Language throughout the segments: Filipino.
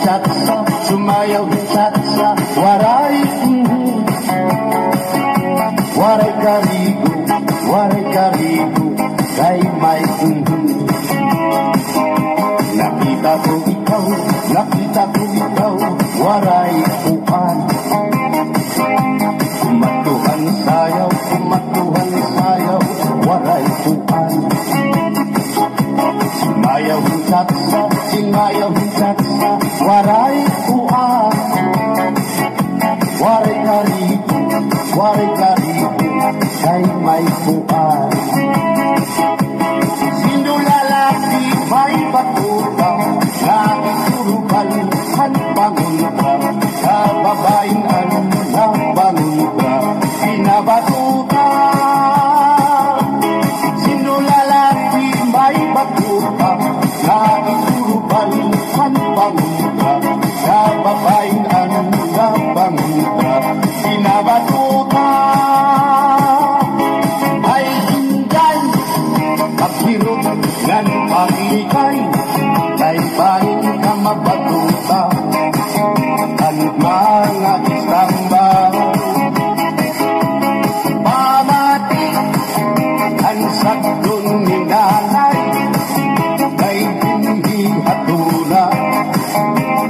hintatsa, sumayaw hintatsa, waray karigo, kay may nakita ko ikaw, waray upan. Kumatuhan sayaw, waray upan. Sumayaw hintatsa, waray upan. Waray karigo, kay may upan. Sino lalaki may batuta, nakitulubal ang pangunta, kababayan ang pangunta, pinabatuta. Sino lalaki may batuta, nakitulubal ang pangunta, kababayan ang pangunta, pinabatuta. Ay inday, paghirot ng paglikay, kay pahin ka mabatuta, ang mga istamba. Pamati ang sakdon ni nanay, kay hindi hatula,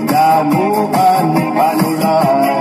damuhan panulay.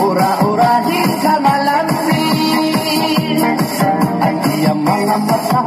Ura-urahin ka malamsin, ang iyang mga mata